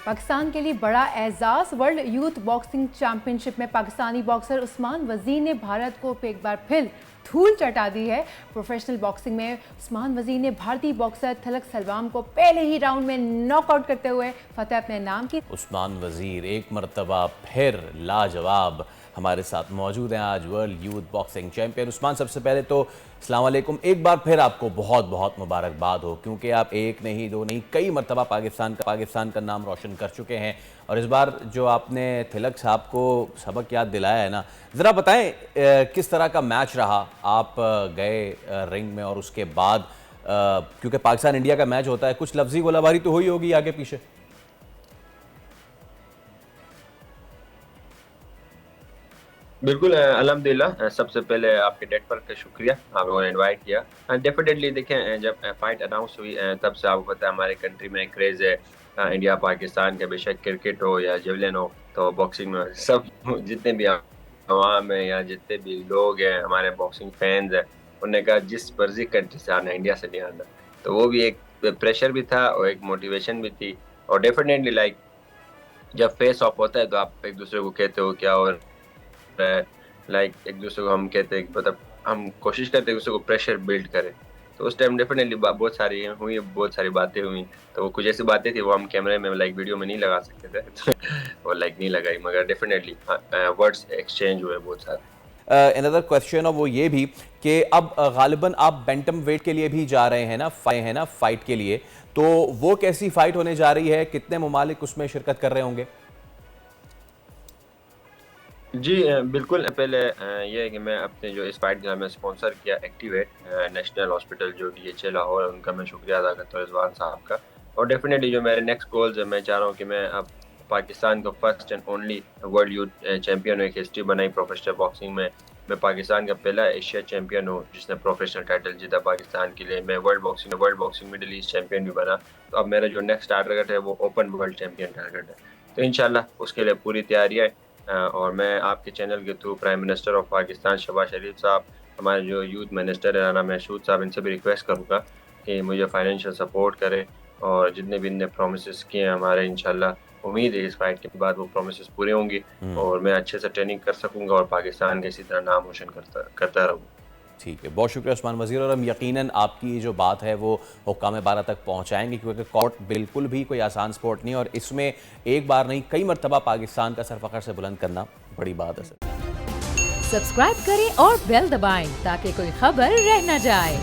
पाकिस्तान के लिए बड़ा एजाज़। वर्ल्ड यूथ बॉक्सिंग चैंपियनशिप में पाकिस्तानी बॉक्सर उस्मान वज़ीर ने भारत को एक बार फिर धूल चटा दी है। प्रोफेशनल बॉक्सिंग में उस्मान वज़ीर ने भारतीय बॉक्सर थिलक सलवाम को पहले ही राउंड में नॉकआउट करते हुए फतेह अपने नाम की। उस्मान वज़ीर एक मरतबा फिर लाजवाब हमारे साथ मौजूद हैं आज world youth boxing champion. Usman, सबसे पहले तो अस्सलाम वालेकुम, एक बार फिर आपको बहुत बहुत मुबारकबाद हो, क्योंकि आप एक नहीं दो नहीं कई मरतबा पाकिस्तान का नाम रोशन कर चुके हैं। और इस बार जो आपने थिलक साहब को सबक याद दिलाया है ना, ज़रा बताएं किस तरह का मैच रहा। आप गए रिंग में और उसके बाद क्योंकि पाकिस्तान इंडिया का मैच होता है, कुछ लफ्जी गोलाबारी तो हुई होगी आगे पीछे। बिल्कुल अल्हम्दुलिल्लाह। सबसे पहले आपके नेटवर्क का शुक्रिया, आपको इनवाइट किया। डेफिनेटली देखें, जब फाइट अनाउंस हुई तब से आपको पता है हमारे कंट्री में क्रेज़ है इंडिया पाकिस्तान का। बेशक क्रिकेट हो या जेवलिन हो, तो बॉक्सिंग में सब जितने भी अवाम है या जितने भी लोग हैं हमारे बॉक्सिंग फैंस हैं, उन्होंने कहा जिस मर्जी कंट्री से आना, इंडिया से नहीं आना। तो वो भी एक प्रेशर भी था और एक मोटिवेशन भी थी। और डेफिनेटली जब फेस ऑफ होता है तो आप एक दूसरे को कहते हो क्या, और एक दूसरे को हम कहते हैं, मतलब हम कोशिश करते हैं एक दूसरे को प्रेशर बिल्ड करें। तो उस टाइम डेफिनेटली बहुत सारी हुई, बहुत सारी बातें हुई। तो वो कुछ ऐसी बातें थी वो हम कैमरे में वीडियो में नहीं लगा सकते थे और नहीं लगाई, मगर डेफिनेटली वर्ड्स एक्सचेंज हुए बहुत सारे। अनदर क्वेश्चन, और वो ये भी कि अब गालिबन आप बैंटम वेट के लिए भी जा रहे हैं ना फाइट के लिए, तो वो कैसी फाइट होने जा रही है? कितने ममालिक उसमें शिरकत कर रहे होंगे? जी बिल्कुल। पहले ये है कि मैं अपने जो इस फाइट का मैं स्पॉन्सर किया एक्टिवेट नेशनल हॉस्पिटल जो DHA लाहौर, उनका मैं शुक्रिया अदा करता हूँ रिजवान साहब का। और डेफिनेटली जो मेरे नेक्स्ट गोल्स है, मैं चाह रहा हूँ कि मैं अब पाकिस्तान का first and only world youth champion, एक हिस्ट्री बनाई प्रोफेशनल बॉक्सिंग में। मैं पाकिस्तान का पहला एशिया चैंपियन हूँ जिसने प्रोफेशनल टाइटल जीता पाकिस्तान के लिए। मैं world boxing middle east champion भी बना। तो अब मेरा जो नेक्स्ट टारगेट है वो ओपन वर्ल्ड चैंपियन टारगेट है। तो इंशाल्लाह उसके लिए पूरी तैयारी है। और मैं आपके चैनल के through prime minister of Pakistan Shahbaz Sharif साहब, हमारे जो यूथ मिनिस्टर है राना महसूद साहब, इनसे भी रिक्वेस्ट करूँगा कि मुझे फाइनेंशियल सपोर्ट करें। और जितने भी इनने प्रोमिस किए हैं हमारे, इंशाल्लाह उम्मीद है इस फाइट के बाद वो प्रोमिस पूरे होंगी और मैं अच्छे से ट्रेनिंग कर सकूँगा और पाकिस्तान का इसी तरह नाम रोशन करता रहूँ। ठीक है, बहुत शुक्रिया उस्मान वज़ीर। और हम यकीनन आपकी जो बात है वो हुक्काम बारा तक पहुँचाएँगे, क्योंकि कोर्ट बिल्कुल भी कोई आसान स्पोर्ट नहीं है और इसमें एक बार नहीं कई मरतबा पाकिस्तान का सर फ़ख्र से बुलंद करना बड़ी बात है। सब्सक्राइब करें और बेल दबाएं ताकि कोई खबर रह न जाए।